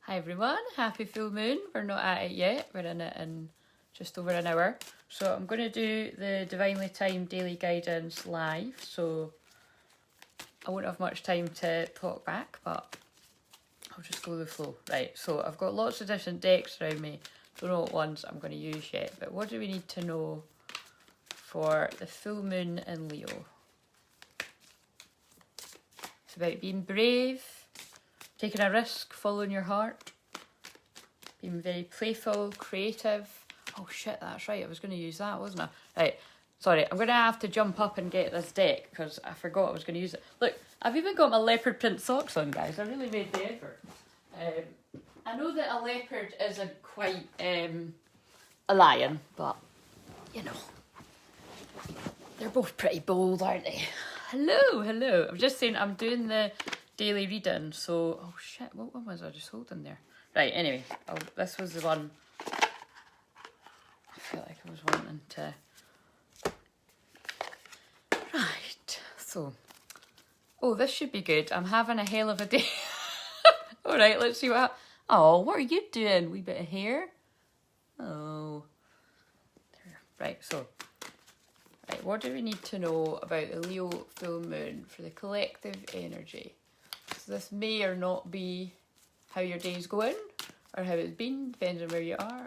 Hi everyone, happy full moon. We're not at it yet, we're in it in just over an hour. So I'm going to do the Divinely Timed Daily Guidance live, so I won't have much time to talk back, but I'll just go with the flow. Right, so I've got lots of different decks around me, don't know what ones I'm going to use yet, but what do we need to know for the full moon in Leo? It's about being brave, taking a risk, following your heart, being very playful, creative. Oh shit, that's right, I was going to use that, wasn't I? Right, sorry, I'm going to have to jump up and get this deck because I forgot I was going to use it. Look, I've even got my leopard print socks on, guys. I really made the effort. I know that a leopard isn't quite a lion, but, you know, they're both pretty bold, aren't they? Hello, hello. I'm just saying I'm doing the daily reading, so... Oh shit, what one was I just holding there? Right, anyway, this was the one I feel like I was wanting to... Right, so... Oh, this should be good. I'm having a hell of a day. Alright, let's see what... Oh, what are you doing? Wee bit of hair? Oh. Right, so... Right, what do we need to know about the Leo full moon for the collective energy? So this may or not be how your day's going or how it's been, depends on where you are.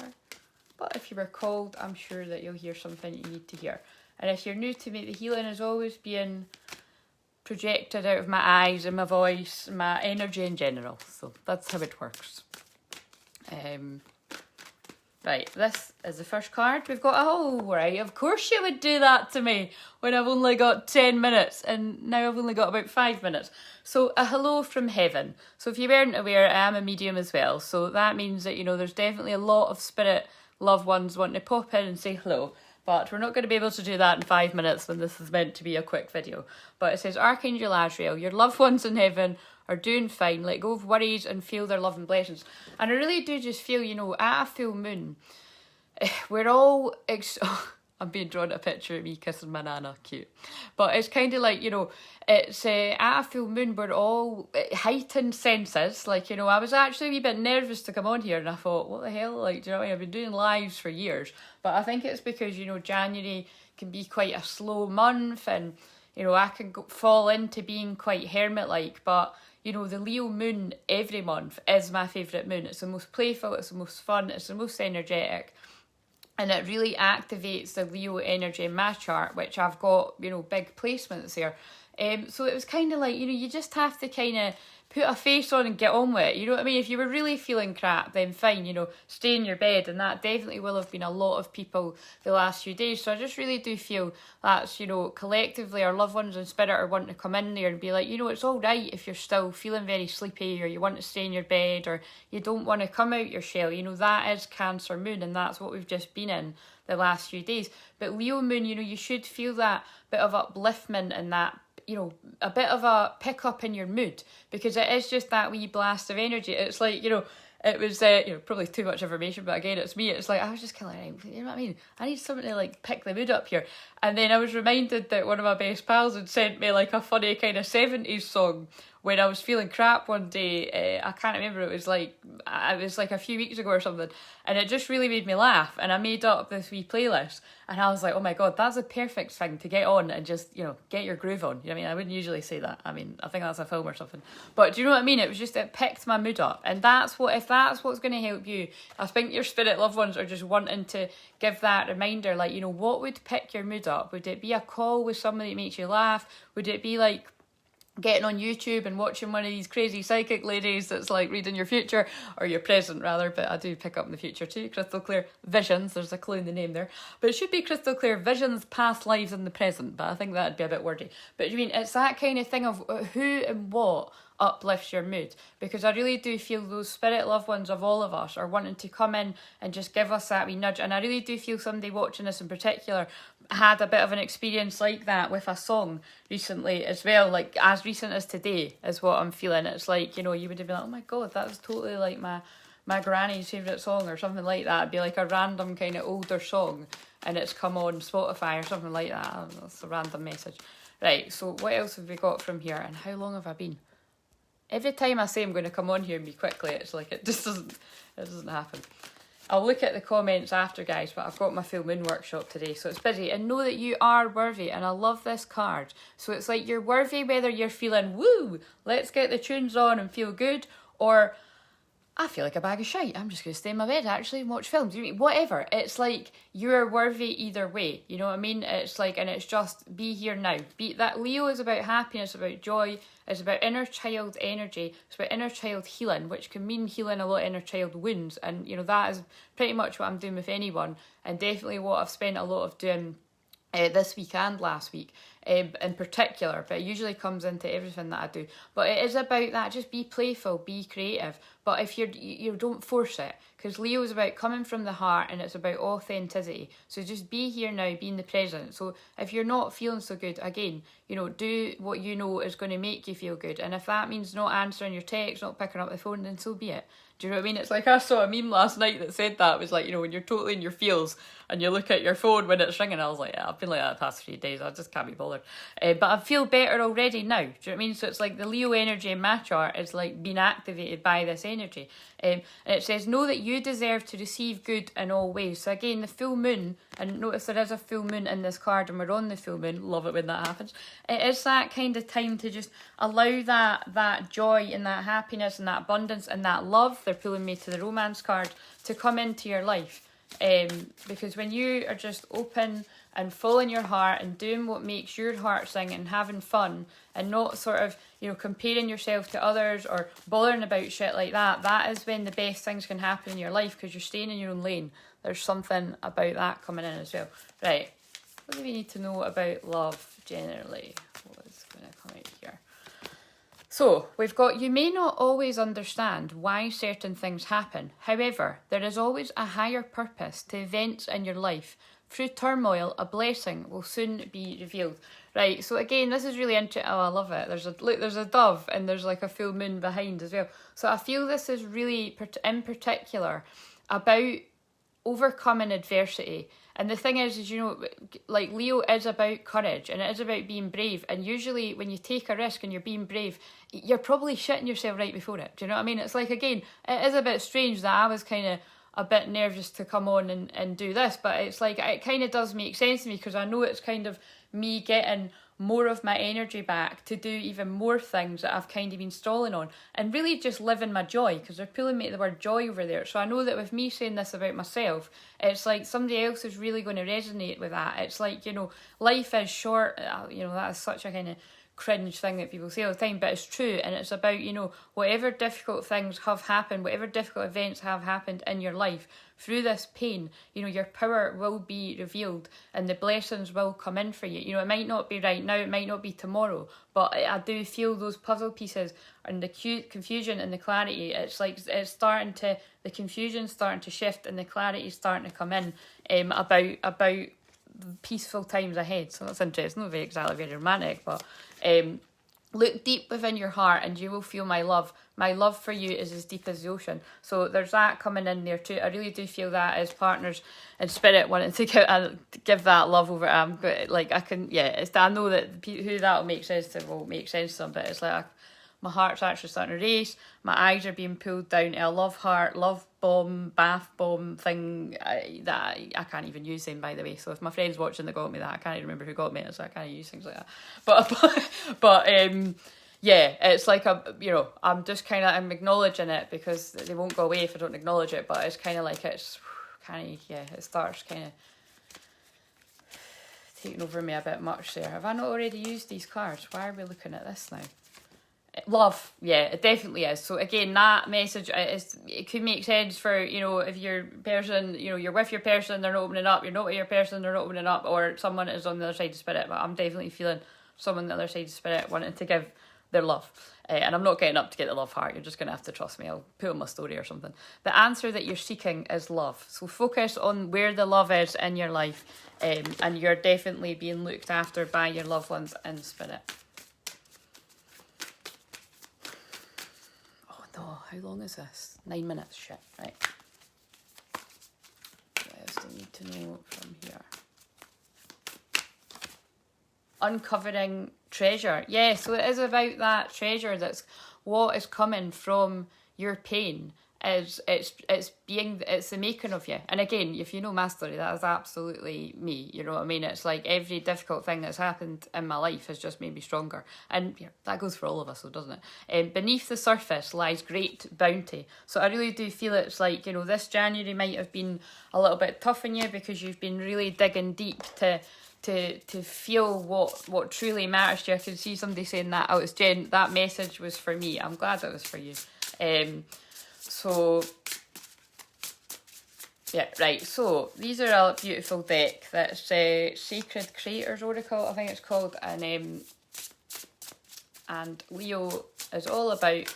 But if you were called, I'm sure that you'll hear something you need to hear. And if you're new to me, the healing is always being projected out of my eyes and my voice, my energy in general. So that's how it works. Right, this is the first card. We've got, oh, right, of course you would do that to me when I've only got 10 minutes and now I've only got about 5 minutes. So, a hello from heaven. So, if you weren't aware, I am a medium as well. So, that means that, you know, there's definitely a lot of spirit loved ones wanting to pop in and say hello. But we're not going to be able to do that in 5 minutes when this is meant to be a quick video. But it says, Archangel Azrael, your loved ones in heaven are doing fine. Let go of worries and feel their love and blessings. And I really do just feel, you know, at a full moon, we're all... I'm being drawn a picture of me kissing my nana, cute. But it's kind of like, you know, it's at a full moon, we're all heightened senses. Like, you know, I was actually a wee bit nervous to come on here and I thought, what the hell? Like, do you know what I mean? I've been doing lives for years. But I think it's because, you know, January can be quite a slow month and, you know, I can fall into being quite hermit-like. But, you know, the Leo moon every month is my favourite moon. It's the most playful, it's the most fun, it's the most energetic. And it really activates the Leo energy in my chart, which I've got, you know, big placements there. So it was kind of like, you know, you just have to kind of put a face on and get on with it. You know what I mean? If you were really feeling crap, then fine, you know, stay in your bed. And that definitely will have been a lot of people the last few days. So I just really do feel that's, you know, collectively our loved ones in spirit are wanting to come in there and be like, you know, it's all right if you're still feeling very sleepy or you want to stay in your bed or you don't want to come out your shell. You know, that is Cancer moon and that's what we've just been in the last few days. But Leo moon, you know, you should feel that bit of upliftment and that, you know, a bit of a pick up in your mood because it is just that wee blast of energy. It's like, you know, it was, you know, probably too much information, but again, it's me. It's like, I was just kind of like, you know what I mean? I need something to like pick the mood up here. And then I was reminded that one of my best pals had sent me like a funny kind of 70s song when I was feeling crap one day. I can't remember, it was like a few weeks ago or something. And it just really made me laugh. And I made up this wee playlist. And I was like, oh my God, that's a perfect thing to get on and just, you know, get your groove on. You know what I mean? I wouldn't usually say that. I mean, I think that's a film or something. But do you know what I mean? It was just, it picked my mood up. And that's what, if that's what's going to help you, I think your spirit loved ones are just wanting to give that reminder, like, you know, what would pick your mood up? Would it be a call with somebody that makes you laugh? Would it be like getting on YouTube and watching one of these crazy psychic ladies that's like reading your future or your present rather, but I do pick up in the future too. Crystal clear visions, there's a clue in the name there, but it should be crystal clear visions, past lives in the present, but I think that'd be a bit wordy. But you mean it's that kind of thing of who and what uplifts your mood, because I really do feel those spirit loved ones of all of us are wanting to come in and just give us that wee nudge. And I really do feel somebody watching this in particular had a bit of an experience like that with a song recently as well, like as recent as today is what I'm feeling. It's like, you know, you would have been like, oh my God, that was totally like my granny's favourite song or something like that. It'd be like a random kind of older song and it's come on Spotify or something like that. I don't know, it's a random message. Right, so what else have we got from here and how long have I been? Every time I say I'm going to come on here and be quickly, it's like it doesn't happen. I'll look at the comments after, guys, but I've got my full moon workshop today, so it's busy. And know that you are worthy, and I love this card. So it's like you're worthy whether you're feeling, woo, let's get the tunes on and feel good, or I feel like a bag of shite, I'm just going to stay in my bed actually and watch films. Whatever. It's like you're worthy either way. You know what I mean? It's like, and it's just be here now. That Leo is about happiness, about joy. It's about inner child energy. It's about inner child healing, which can mean healing a lot of inner child wounds. And, you know, that is pretty much what I'm doing with anyone. And definitely what I've spent a lot of doing this week and last week in particular, but it usually comes into everything that I do. But it is about that, just be playful, be creative, but if you don't force it, because Leo is about coming from the heart and it's about authenticity. So just be here now, be in the present. So if you're not feeling so good, again, you know, do what you know is going to make you feel good. And if that means not answering your text, not picking up the phone, then so be it. Do you know what I mean? It's like I saw a meme last night that said that. It was like, you know, when you're totally in your feels and you look at your phone when it's ringing, I was like, yeah, I've been like that the past 3 days. I just can't be bothered. But I feel better already now. Do you know what I mean? So it's like the Leo energy in my chart is like being activated by this energy. And it says, know that you deserve to receive good in all ways. So again, the full moon, and notice there is a full moon in this card and we're on the full moon. Love it when that happens. It is that kind of time to just allow that joy and that happiness and that abundance and that love, they're pulling me to the romance card, to come into your life. Because when you are just open and following your heart and doing what makes your heart sing and having fun and not sort of, you know, comparing yourself to others or bothering about shit like that, that is when the best things can happen in your life, because you're staying in your own lane. There's something about that coming in as well. Right, what do we need to know about love generally? What is going to come out here? So, we've got, you may not always understand why certain things happen. However, there is always a higher purpose to events in your life. Through turmoil, a blessing will soon be revealed. Right, so again, this is really interesting. Oh, I love it. There's a dove and there's like a full moon behind as well. So I feel this is really, in particular, about overcoming adversity. And the thing is, you know, like Leo is about courage and it is about being brave. And usually when you take a risk and you're being brave, you're probably shitting yourself right before it. Do you know what I mean? It's like, again, it is a bit strange that I was kind of a bit nervous to come on and do this, but it's like, it kind of does make sense to me, because I know it's kind of me getting more of my energy back to do even more things that I've kind of been stalling on, and really just living my joy, because they're pulling me to the word joy over there. So I know that with me saying this about myself, it's like somebody else is really going to resonate with that. It's like, you know, life is short. You know, that is such a kind of cringe thing that people say all the time, but it's true. And it's about, you know, whatever difficult things have happened, whatever difficult events have happened in your life, through this pain, you know, your power will be revealed and the blessings will come in for you. You know, it might not be right now, it might not be tomorrow, but I do feel those puzzle pieces and the confusion and the clarity. It's like it's starting to, the confusion's starting to shift and the clarity's starting to come in about peaceful times ahead. So that's interesting. Not exactly very romantic, but look deep within your heart and you will feel my love. My love for you is as deep as the ocean. So there's that coming in there too. I really do feel that as partners in spirit wanting to give that love over. Like I can, yeah. I know that who that will make sense to will make sense to them, but it's like my heart's actually starting to race. My eyes are being pulled down to a love heart, love bomb, bath bomb thing that I can't even use them, by the way. So if my friend's watching that got me that, I can't even remember who got me it, so I can't use things like that. But yeah, it's like I'm just kind of, I'm acknowledging it because they won't go away if I don't acknowledge it. But it's kind of like it's kind of, yeah, it starts kind of taking over me a bit much there. Have I not already used these cards? Why are we looking at this now? Love, yeah, it definitely is. So again, that message it could make sense for, you know, if your person, you know, you're with your person, they're not opening up, you're not with your person, they're not opening up, or someone is on the other side of spirit. But I'm definitely feeling someone on the other side of spirit wanting to give their love. And I'm not getting up to get the love heart. You're just going to have to trust me. I'll put on my story or something. The answer that you're seeking is love. So focus on where the love is in your life. And you're definitely being looked after by your loved ones in spirit. Oh no, how long is this? 9 minutes, shit, right. What else do I need to know from here? uncovering treasure. Yeah, so it is about that treasure that's what is coming from your pain. It's the making of you. And again, if you know my story, that is absolutely me. You know what I mean? It's like every difficult thing that's happened in my life has just made me stronger. And yeah, that goes for all of us, though, doesn't it? Beneath the surface lies great bounty. So I really do feel it's like, you know, this January might have been a little bit tough on you because you've been really digging deep to feel what truly matters to you. I can see somebody saying that, oh, it's Jen, that message was for me. I'm glad it was for you. So, yeah, right, so these are a beautiful deck. That's Sacred Creators Oracle, I think it's called, and Leo is all about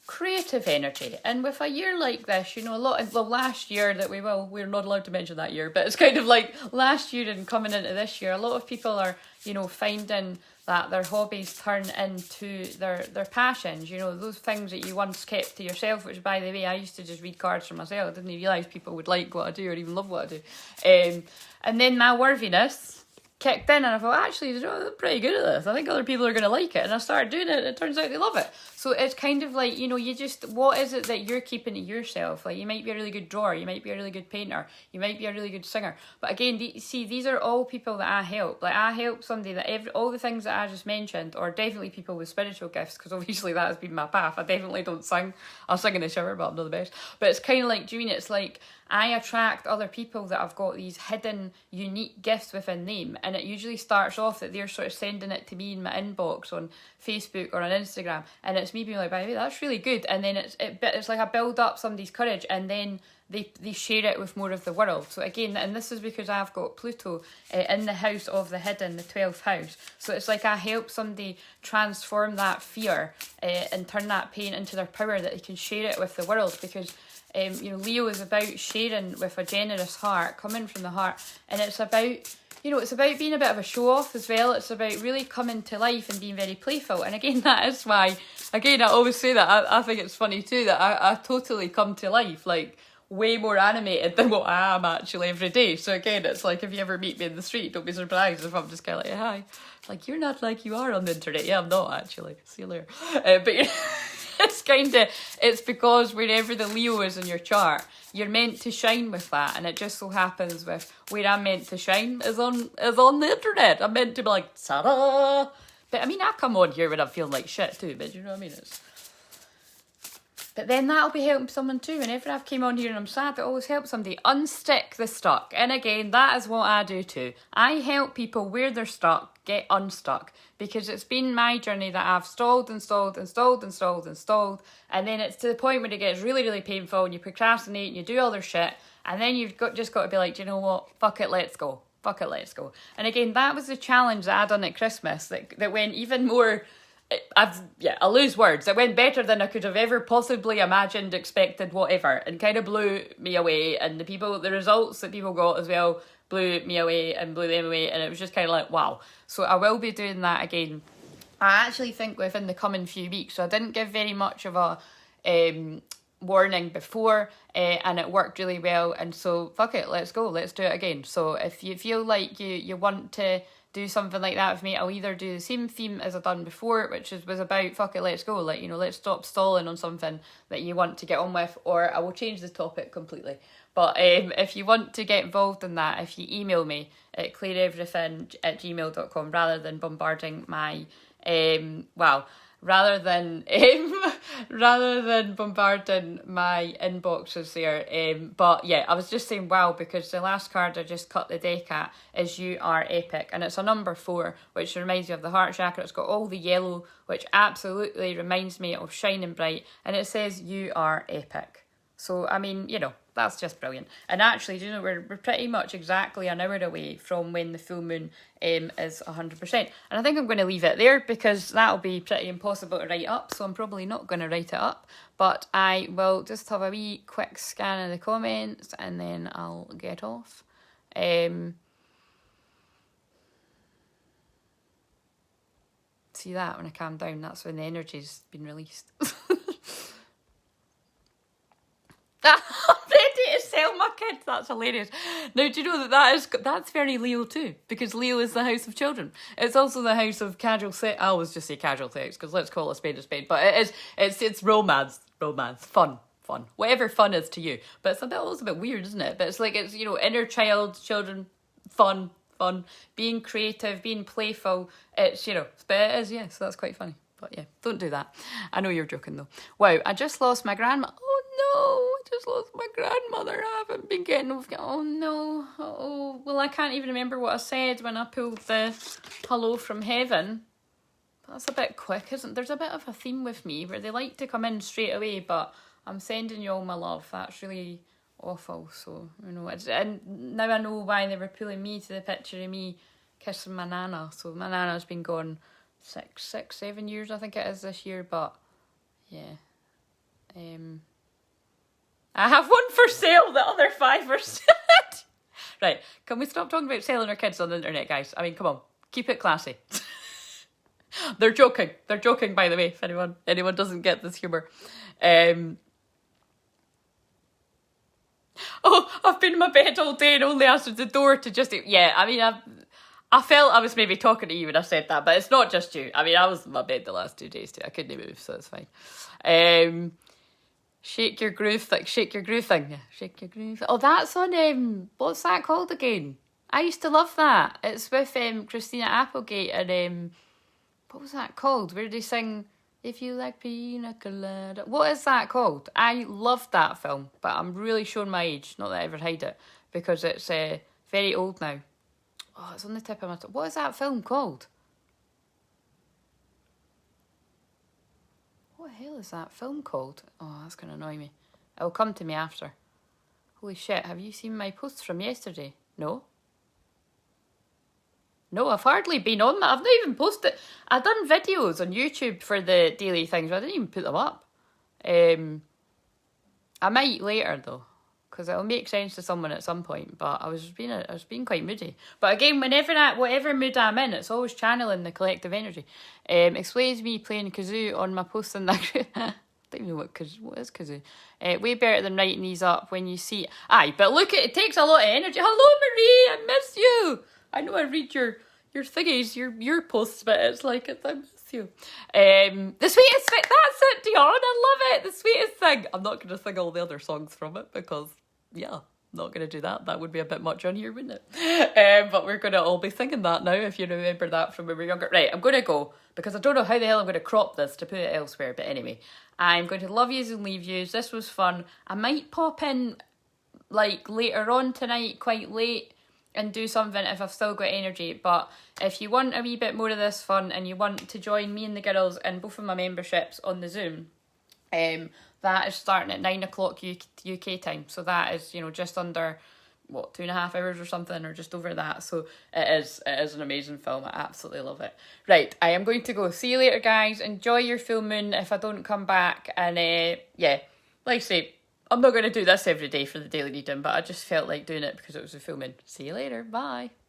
creative energy. And with a year like this, you know, a lot of the last year that we're not allowed to mention that year, but it's kind of like last year and coming into this year, a lot of people are, you know, finding that their hobbies turn into their passions, you know, those things that you once kept to yourself, which, by the way, I used to just read cards for myself. I didn't realise people would like what I do or even love what I do. And then my worthiness kicked in and I thought, actually, you know, I'm pretty good at this. I think other people are going to like it. And I started doing it and it turns out they love it. So it's kind of like, you know, you just, what is it that you're keeping to yourself? Like, you might be a really good drawer. You might be a really good painter. You might be a really good singer. But again, these are all people that I help. Like, I help somebody that all the things that I just mentioned, or definitely people with spiritual gifts, because obviously that has been my path. I definitely don't sing. I'll sing in the shower, but I'm not the best. But it's kind of like doing it's like, I attract other people that have got these hidden, unique gifts within them. And it usually starts off that they're sort of sending it to me in my inbox on Facebook or on Instagram. And it's me being like, by the way, that's really good. And then it's like I build up somebody's courage and then they share it with more of the world. So again, and this is because I've got Pluto in the house of the hidden, the 12th house. So it's like I help somebody transform that fear and turn that pain into their power, that they can share it with the world. Because you know, Leo is about sharing with a generous heart, coming from the heart, and it's about, you know, it's about being a bit of a show off as well. It's about really coming to life and being very playful. And again, that is why, again, I always say that I think it's funny too that I totally come to life, like way more animated than what I am actually every day. So again, it's like if you ever meet me in the street, don't be surprised if I'm just kind of like, hi, like, you're not like you are on the internet. Yeah, I'm not actually. See you later. But it's kind of, it's because wherever the Leo is in your chart, you're meant to shine with that. And it just so happens with where I'm meant to shine is on the internet. I'm meant to be like, ta-da! But I mean, I come on here when I'm feeling like shit too, but you know what I mean? But then that'll be helping someone too. Whenever I've came on here and I'm sad, it always helps somebody unstick the stuck. And again, that is what I do too. I help people where they're stuck get unstuck, because it's been my journey that I've stalled and stalled and stalled and stalled and stalled, and then it's to the point where it gets really, really painful and you procrastinate and you do all their shit, and then you've just got to be like, do you know what, fuck it, let's go. Fuck it, let's go. And again, that was the challenge that I done at Christmas that went even more, I lose words. It went better than I could have ever possibly imagined, expected, whatever, and kind of blew me away. And the results that people got as well blew me away and blew them away. And it was just kind of like, wow. So I will be doing that again. I actually think within the coming few weeks. So I didn't give very much of a warning before, and it worked really well. And so fuck it, let's go. Let's do it again. So if you feel like you want to do something like that with me, I'll either do the same theme as I've done before, which was about fuck it, let's go, like, you know, let's stop stalling on something that you want to get on with, or I will change the topic completely. But if you want to get involved in that, if you email me at clair-everything@gmail.com rather than bombarding my rather than bombarding my inboxes there. But yeah, I was just saying wow, because the last card I just cut the deck at is You Are Epic, and it's a number 4, which reminds me of the heart chakra. It's got all the yellow, which absolutely reminds me of shining bright, and it says You Are Epic. So, I mean, you know, that's just brilliant. And actually, you know, we're pretty much exactly an hour away from when the full moon is 100%. And I think I'm going to leave it there because that'll be pretty impossible to write up. So I'm probably not going to write it up. But I will just have a wee quick scan of the comments and then I'll get off. See that when I calm down, that's when the energy's been released. I'm ready to sell my kit. kids. That's hilarious. Now, do you know that's very Leo too? Because Leo is the house of children. It's also the house of casual sex. I always just say casual sex because let's call a spade a spade. But it's romance, fun. Whatever fun is to you. But it's always a bit weird, isn't it? But it's like, it's, inner child, children, fun, being creative, being playful. It's, but it is, yeah, so that's quite funny. But yeah, don't do that. I know you're joking though. Wow, I just lost my grandma. Oh no, I just lost my grandmother. I haven't been getting over. Oh no. Oh, well, I can't even remember what I said when I pulled the hello from heaven. That's a bit quick, isn't there? There's a bit of a theme with me where they like to come in straight away, but I'm sending you all my love. That's really awful. So, and now I know why they were pulling me to the picture of me kissing my nana. So my nana's been gone 7 years, I think it is this year, but yeah. I have one for sale, the other 5 are still. Right, can we stop talking about selling our kids on the internet, guys? I mean, come on, keep it classy. They're joking, by the way, if anyone doesn't get this humour. Oh, I've been in my bed all day and only answered the door to just... Yeah, I mean, I felt I was maybe talking to you when I said that, but it's not just you. I mean, I was in my bed the last 2 days too. I couldn't move, so it's fine. Shake your groove thing. Yeah, shake your groove. Oh, that's on, what's that called again? I used to love that. It's with Christina Applegate and, what was that called? Where they sing... If you like pina colada. What is that called? I loved that film, but I'm really showing my age. Not that I ever hide it, because it's very old now. Oh, it's on the tip of my tongue. What is that film called? What the hell is that film called? Oh, that's going to annoy me. It'll come to me after. Holy shit, have you seen my posts from yesterday? No? No, I've hardly been on that. I've not even posted. I've done videos on YouTube for the daily things, but I didn't even put them up. I might later though, because it'll make sense to someone at some point. But I was being quite moody. But again, whatever mood I'm in, it's always channeling the collective energy. Explains me playing kazoo on my post on that. I don't even know what is kazoo. Way better than writing these up when you see. Aye, but look, it takes a lot of energy. Hello, Marie, I miss you. I know I read your thingies, your posts, but it's like I miss you. The sweetest thing, that's it, Dion. I love it. The sweetest thing. I'm not going to sing all the other songs from it because, yeah, I'm not going to do that. That would be a bit much on here, wouldn't it? But we're going to all be singing that now, if you remember that from when we were younger. Right, I'm going to go because I don't know how the hell I'm going to crop this to put it elsewhere. But anyway, I'm going to love yous and leave yous. This was fun. I might pop in like later on tonight, quite late, and do something if I've still got energy. But if you want a wee bit more of this fun and you want to join me and the girls in both of my memberships on the Zoom, that is starting at 9 o'clock UK time. So that is, just under, 2.5 hours or something, or just over that. So it is an amazing film. I absolutely love it. Right, I am going to go. See you later, guys. Enjoy your full moon if I don't come back. And yeah, like I say, I'm not going to do this every day for the daily reading, but I just felt like doing it because it was a full moon. See you later. Bye.